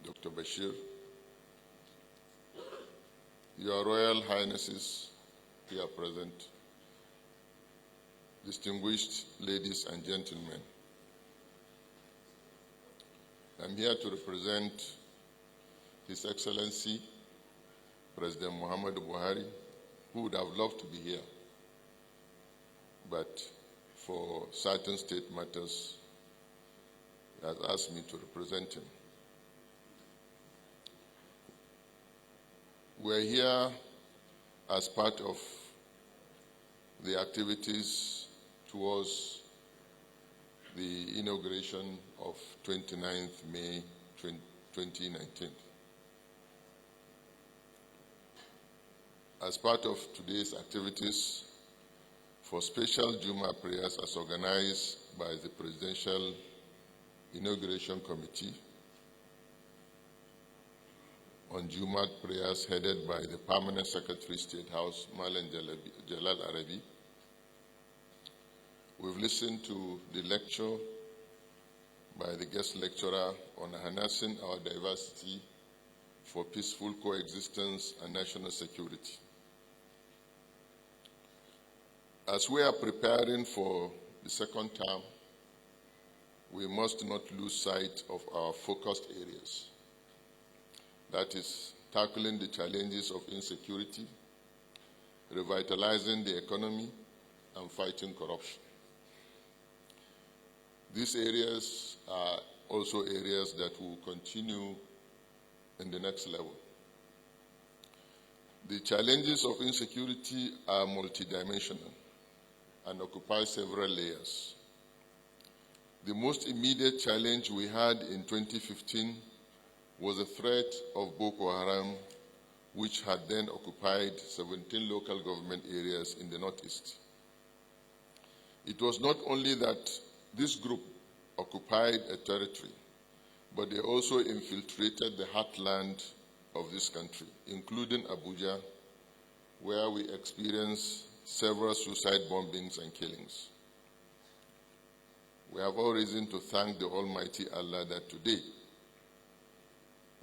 Dr. Bashir, Your Royal Highnesses here present, distinguished ladies and gentlemen, I'm here to represent His Excellency President Muhammadu Buhari, who would have loved to be here, but for certain state matters, he has asked me to represent him. We're here as part of the activities towards the inauguration of 29th May 2019. As part of today's activities, for special Juma'At prayers as organized by the Presidential Inauguration Committee on Juma'At prayers headed by the Permanent Secretary State House, Malam Jalal Arabi, we've listened to the lecture by the guest lecturer on harnessing our diversity for peaceful coexistence and national security. As we are preparing for the second term, we must not lose sight of our focused areas. That is, tackling the challenges of insecurity, revitalizing the economy, and fighting corruption. These areas are also areas that will continue in the next level. The challenges of insecurity are multidimensional and occupy several layers. The most immediate challenge we had in 2015 was the threat of Boko Haram, which had then occupied 17 local government areas in the northeast. It was not only that this group occupied a territory, but they also infiltrated the heartland of this country, including Abuja, where we experienced several suicide bombings and killings. We have all reason to thank the Almighty Allah that today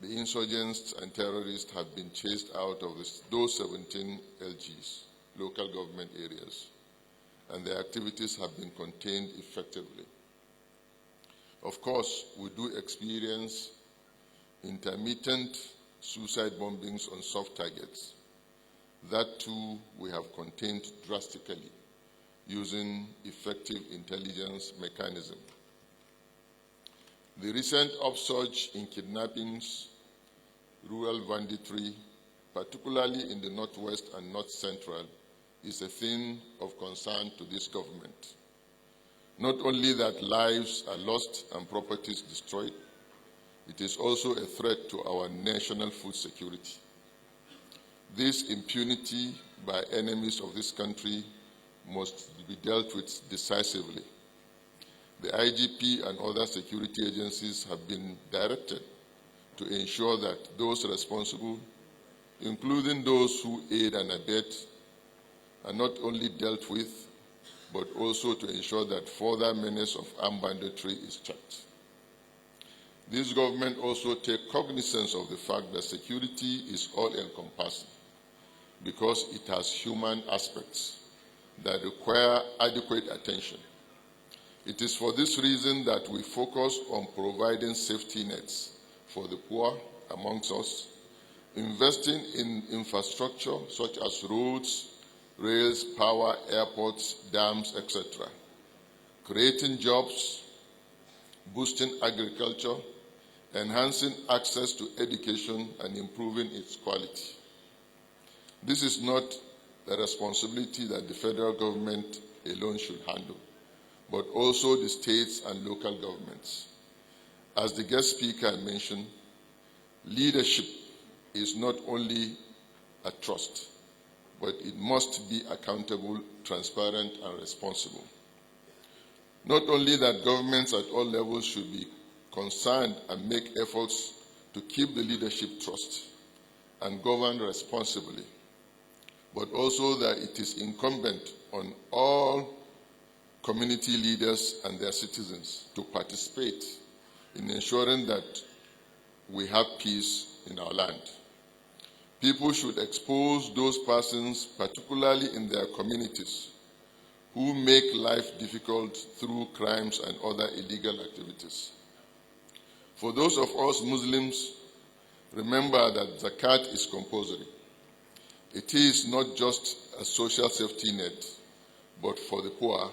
the insurgents and terrorists have been chased out of those 17 LGs, local government areas, and their activities have been contained effectively. Of course, we do experience intermittent suicide bombings on soft targets. That too we have contained drastically using effective intelligence mechanism. The recent upsurge in kidnappings, rural banditry, particularly in the northwest and north central, is a thing of concern to this government. Not only that lives are lost and properties destroyed, it is also a threat to our national food security. This impunity by enemies of this country must be dealt with decisively. The IGP and other security agencies have been directed to ensure that those responsible, including those who aid and abet, are not only dealt with, but also to ensure that further menace of armed banditry is checked. This government also takes cognizance of the fact that security is all-encompassing because it has human aspects that require adequate attention. It is for this reason that we focus on providing safety nets for the poor amongst us, investing in infrastructure such as roads, rails, power, airports, dams, etc., creating jobs, boosting agriculture, enhancing access to education, and improving its quality. This is not a responsibility that the federal government alone should handle, but also the states and local governments. As the guest speaker mentioned, leadership is not only a trust, but it must be accountable, transparent, and responsible. Not only that governments at all levels should be concerned and make efforts to keep the leadership trust and govern responsibly, but also that it is incumbent on all community leaders and their citizens to participate in ensuring that we have peace in our land. People should expose those persons, particularly in their communities, who make life difficult through crimes and other illegal activities. For those of us Muslims, remember that zakat is compulsory. It is not just a social safety net, but for the poor,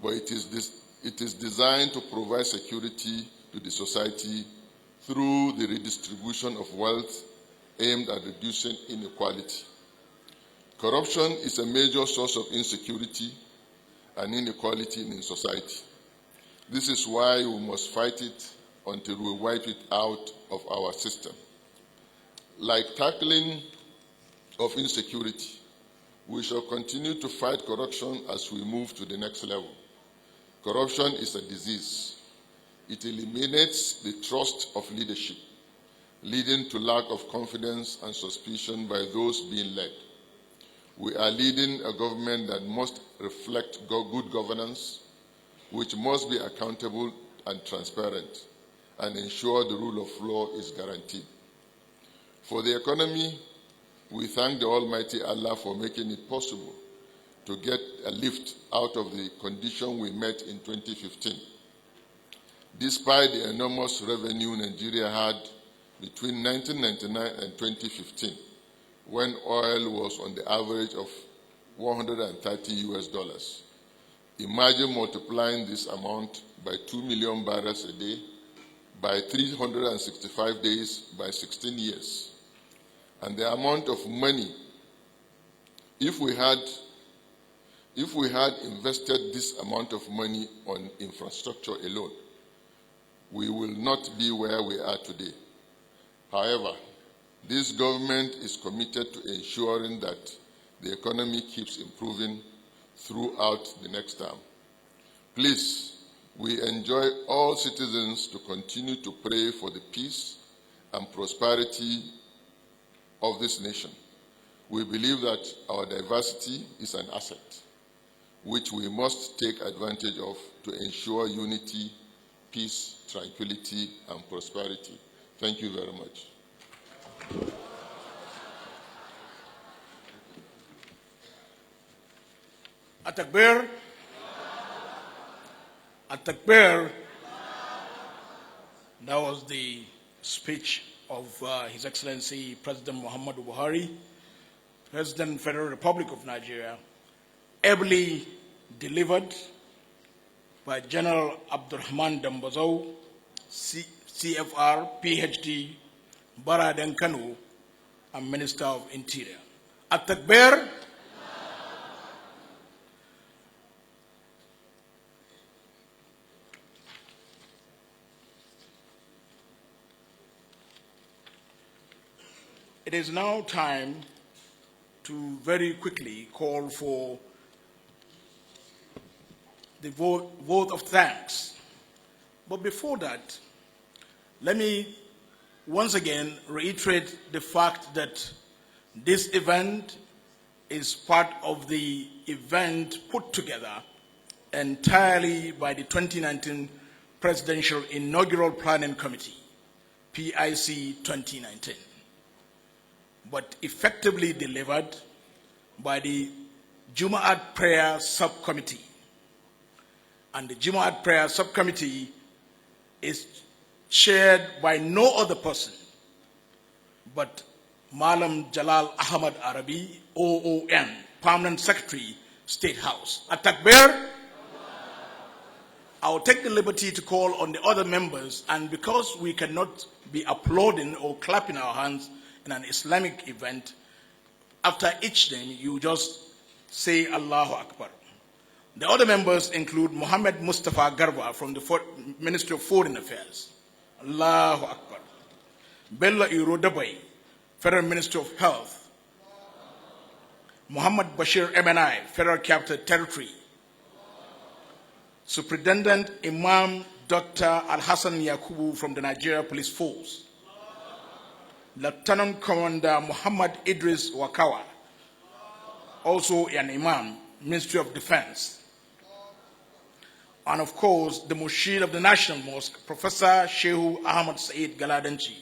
but it is designed to provide security to the society through the redistribution of wealth aimed at reducing inequality. Corruption is a major source of insecurity and inequality in society. This is why we must fight it until we wipe it out of our system. Like tackling of insecurity, we shall continue to fight corruption as we move to the next level. Corruption is a disease. It eliminates the trust of leadership, leading to lack of confidence and suspicion by those being led. We are leading a government that must reflect good governance, which must be accountable and transparent, and ensure the rule of law is guaranteed. For the economy, we thank the Almighty Allah for making it possible to get a lift out of the condition we met in 2015. Despite the enormous revenue Nigeria had between 1999 and 2015, when oil was on the average of $130. Imagine multiplying this amount by 2 million barrels a day, by 365 days, by 16 years. And the amount of money, if we had invested this amount of money on infrastructure alone, we will not be where we are today. However, this government is committed to ensuring that the economy keeps improving throughout the next term. Please, we enjoin all citizens to continue to pray for the peace and prosperity of this nation. We believe that our diversity is an asset, which we must take advantage of to ensure unity, peace, tranquility, and prosperity. Thank you very much. Atakbir. Atakbir. That was the speech of His Excellency President Muhammadu Buhari, President Federal Republic of Nigeria, ably delivered by General Abdurrahman Dambazo, CFR, PhD, Baraden Kanu, and Minister of Interior. At-Takbir. It is now time to very quickly call for the vote of thanks. But before that, let me once again reiterate the fact that this event is part of the event put together entirely by the 2019 Presidential Inaugural Planning Committee, PIC 2019, but effectively delivered by the Juma'at Prayer Subcommittee. And the Juma'at Prayer Subcommittee is chaired by no other person but Malam Jalal Ahmad Arabi, OON, Permanent Secretary, State House. At-Takbir. I will take the liberty to call on the other members, and because we cannot be applauding or clapping our hands in an Islamic event, after each name, you just say Allahu Akbar. The other members include Mohammed Mustafa Garba from the Ministry of Foreign Affairs. Allahu Akbar. Bella Iro Dabai, Federal Ministry of Health. Muhammad Bashir MNI, Federal Capital Territory. Superintendent Imam Dr. Al-Hassan Yakubu from the Nigeria Police Force. Lieutenant Commander Muhammad Idris Wakawa, also an Imam, Ministry of Defense. And of course, the Mushir of the National Mosque, Professor Shehu Ahmad Said Galadanchi,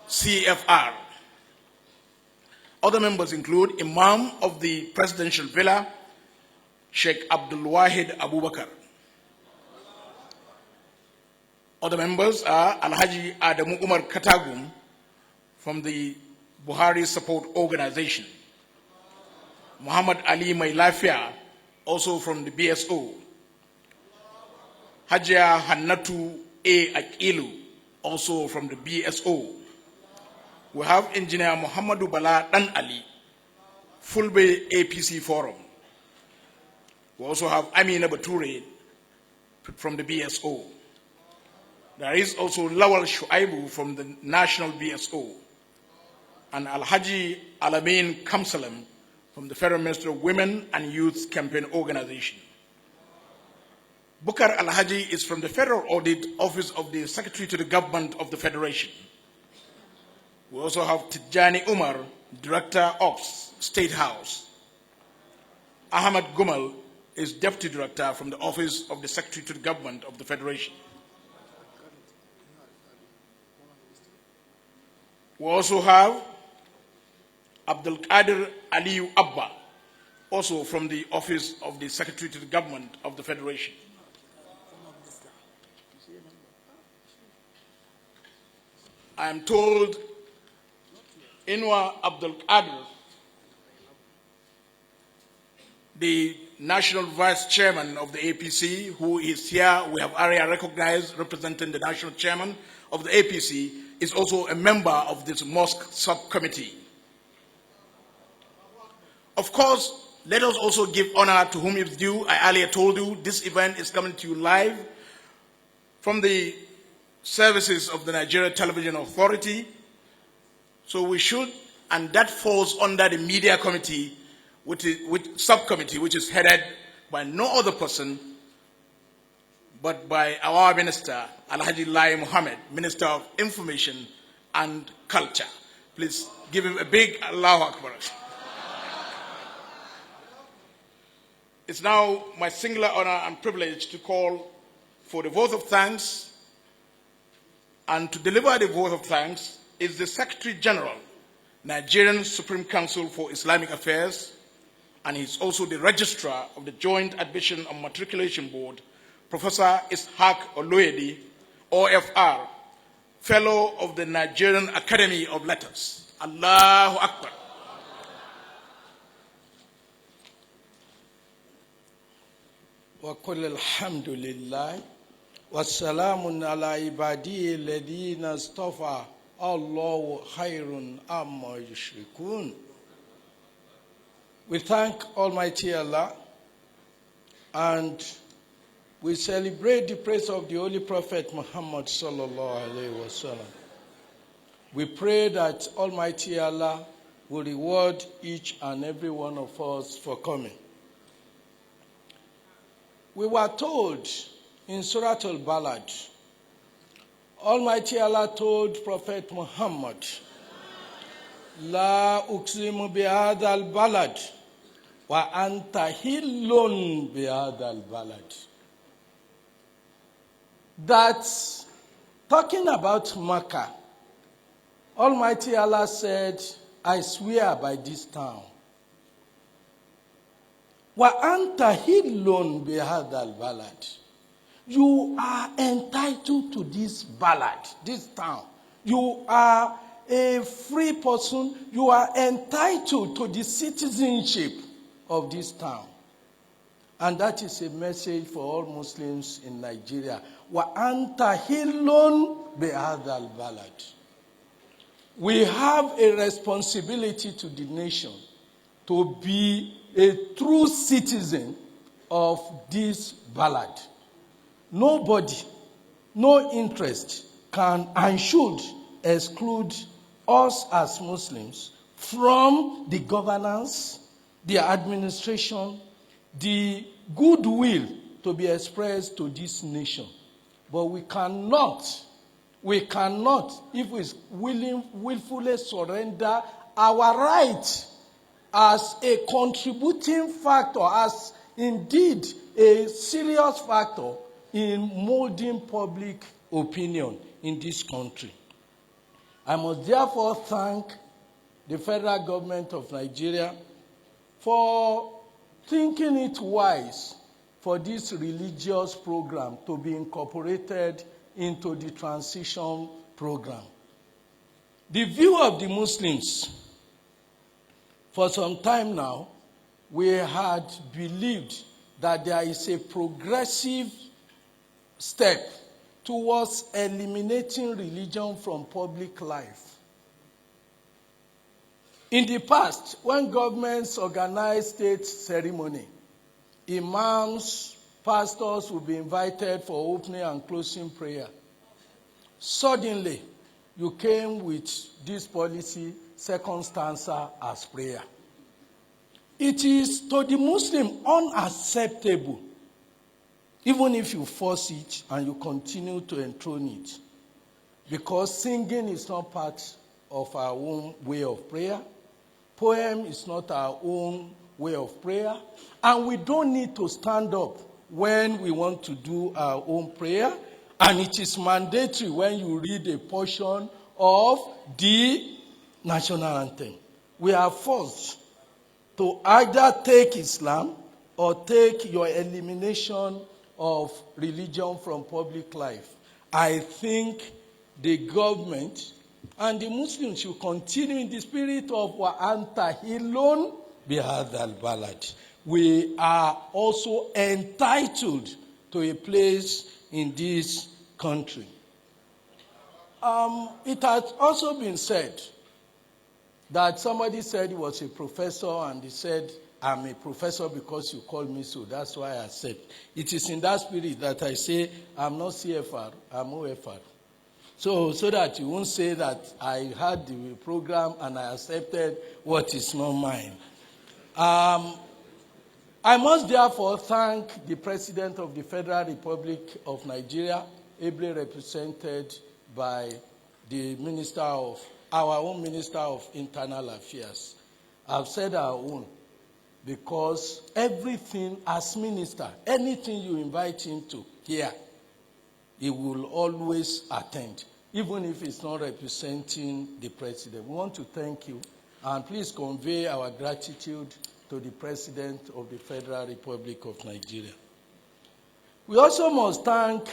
CFR. Other members include Imam of the Presidential Villa, Sheikh Abdul Wahid Abubakar. Other members are Alhaji Adamu Umar Katagum from the Buhari Support Organization, Muhammad Ali Mailafia, also from the BSO, Hajia Hannatu A. Akilu, also from the BSO. We have Engineer Muhammadu Bala Dan Ali, Fulbe APC Forum. We also have Amina Bature from the BSO. There is also Lawal Shuaibu from the National BSO, and Alhaji Alamin Kamsalam from the Federal Ministry of Women and Youth Campaign Organization. Bukar Alhaji is from the Federal Audit Office of the Secretary to the Government of the Federation. We also have Tijani Umar, Director Ops, State House. Ahmad Gumal is Deputy Director from the Office of the Secretary to the Government of the Federation. We also have Abdul Qadir Aliyu Abba, also from the Office of the Secretary to the Government of the Federation. I am told Inwa Abdul Qadir, the National Vice Chairman of the APC, who is here, we have area recognized representing the National Chairman of the APC, is also a member of this mosque subcommittee. Of course, let us also give honor to whom it's due. I earlier told you this event is coming to you live from the services of the Nigeria Television Authority. So we should, and that falls under the media committee, which subcommittee, which is headed by no other person but by our Minister, Alhaji Lai Mohammed, Minister of Information and Culture. Please give him a big Allahu Akbar. It's now my singular honor and privilege to call for the vote of thanks, and to deliver the vote of thanks is the Secretary General, Nigerian Supreme Council for Islamic Affairs, and he's also the Registrar of the Joint Admission and Matriculation Board, Professor Ishaq Oloyede, OFR, Fellow of the Nigerian Academy of Letters. Allahu Akbar. وقل الحمد لله والسلام على عبادي الذين اصطفى الله خير عما يشركون. We thank Almighty Allah and we celebrate the praise of the Holy Prophet Muhammad sallallahu alaihi wasallam. We pray that Almighty Allah will reward each and every one of us for coming. We were told in Surah Al-Balad, Almighty Allah told Prophet Muhammad, La uqsimu bihadha al-balad wa anta hillun bihadha al-balad. That's talking about Makkah. Almighty Allah said, I swear by this town. Wa anta hillun bihadha al-balad. You are entitled to this ballad, this town. You are a free person. You are entitled to the citizenship of this town. And that is a message for all Muslims in Nigeria. Wa anta hillun bihadha al-balad. We have a responsibility to the nation to be a true citizen of this ballad. Nobody, no interest can and should exclude us as Muslims from the governance, the administration, the goodwill to be expressed to this nation. But we cannot, if we willfully surrender our right as a contributing factor, as indeed a serious factor in molding public opinion in this country. I must therefore thank the federal government of Nigeria for thinking it wise for this religious program to be incorporated into the transition program. The view of the Muslims, for some time now, we had believed that there is a progressive step towards eliminating religion from public life. In the past, when governments organized state ceremony, imams, pastors would be invited for opening and closing prayer. Suddenly, you came with this policy, second stanza as prayer. It is to the Muslim unacceptable, even if you force it and you continue to enthrone it, because singing is not part of our own way of prayer, poem is not our own way of prayer, and we don't need to stand up when we want to do our own prayer, and it is mandatory when you read a portion of the national anthem. We are forced to either take Islam or take your elimination of religion from public life. I think the government and the Muslims should continue in the spirit of وَأَنْتَ هِلٌّ بِهَذَا الْبَلَدِ. We are also entitled to a place in this country. It has also been said that somebody said he was a professor, and he said, I'm a professor because you call me so. That's why I said. It is in that spirit that I say, I'm not CFR, I'm OFR. So that you won't say that I had the program and I accepted what is not mine. I must therefore thank the President of the Federal Republic of Nigeria, ably represented by our own Minister of Internal Affairs. I've said our own because everything as minister, anything you invite him to here, he will always attend, even if it's not representing the president. We want to thank you, and please convey our gratitude to the President of the Federal Republic of Nigeria. We also must thank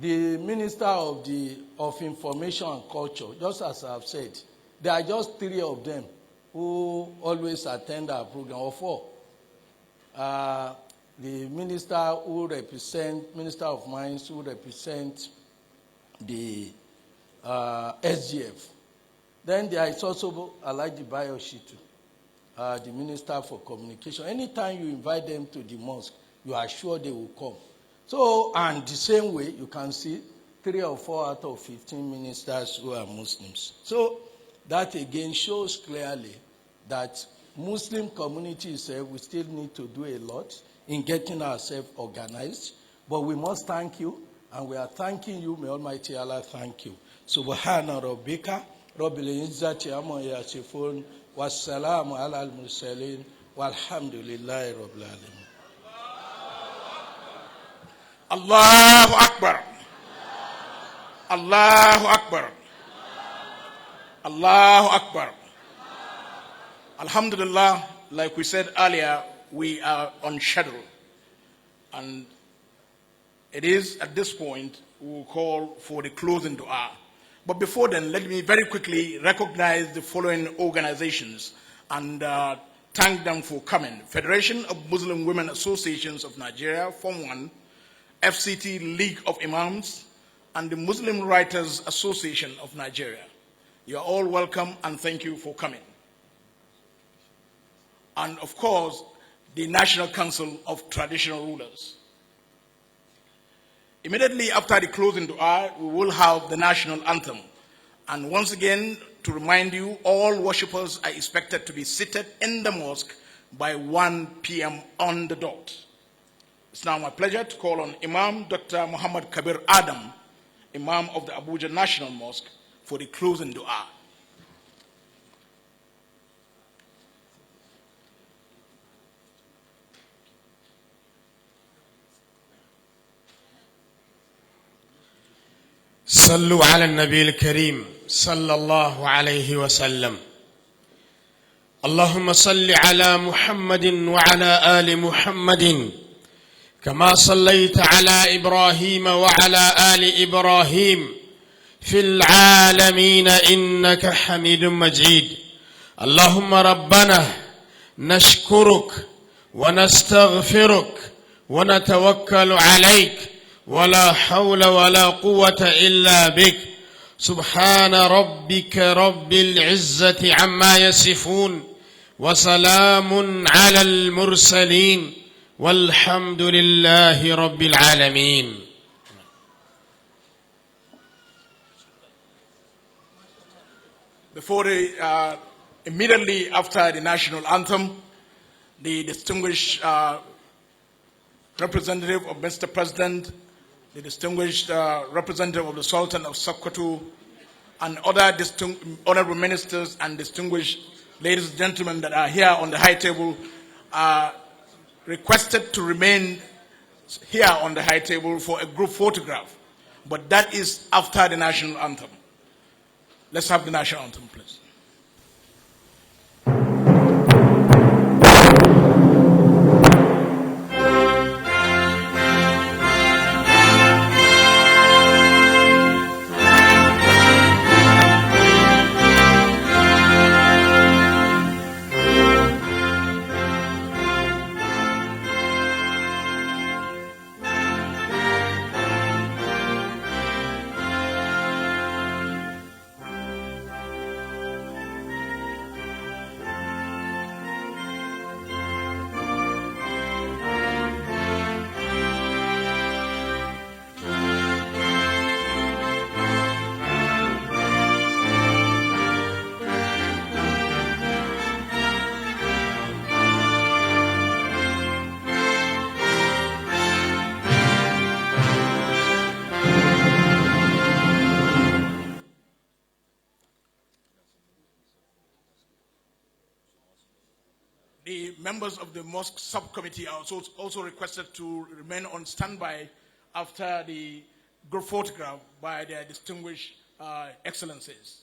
the Minister of Information and Culture. Just as I've said, there are just 3 of them who always attend our program, or 4. The Minister of Mines who represent the SGF. Then there is also Alhaji Bayo Shitu, the Minister for Communication. Anytime you invite them to the mosque, you are sure they will come. So, and the same way, you can see 3 or 4 out of 15 ministers who are Muslims. So, that again shows clearly that Muslim community itself, we still need to do a lot in getting ourselves organized. But we must thank you, and we are thanking you. May Almighty Allah thank you. Subhana rabbika rabbil izzati amma yasifun wassalamu ala al-mursalin walhamdulillahi rabbil alamin. Allahu Akbar. Allahu Akbar. Allahu Akbar. Alhamdulillah, like we said earlier, we are on schedule. And it is at this point we will call for the closing dua. But before then, let me very quickly recognize the following organizations and thank them for coming. Federation of Muslim Women Associations of Nigeria, Form 1, FCT League of Imams, and the Muslim Writers Association of Nigeria. You are all welcome and thank you for coming. And of course, the National Council of Traditional Rulers. Immediately after the closing dua, we will have the national anthem. And once again, to remind you, all worshippers are expected to be seated in the mosque by 1 p.m. on the dot. It's now my pleasure to call on Imam Dr. Muhammad Kabir Adam, Imam of the Abuja National Mosque, for the closing dua. صلوا على النبي الكريم صلى الله عليه وسلم. اللهم صل على محمد وعلى آل محمد كما صليت على إبراهيم وعلى آل إبراهيم في العالمين إنك حميد مجيد. اللهم ربنا نشكرك ونستغفرك ونتوكل عليك ولا حول ولا قوة إلا بك. سبحان ربك رب العزة عما يصفون وسلام على المرسلين والحمد لله رب العالمين. Immediately after the national anthem, the distinguished representative of Mr. President, the distinguished representative of the Sultan of Sokoto, and other honorable ministers and distinguished ladies and gentlemen that are here on the high table are requested to remain here on the high table for a group photograph. But that is after the national anthem. Let's have the national anthem, please. The members of the mosque subcommittee are also requested to remain on standby after the group photograph by their distinguished excellencies.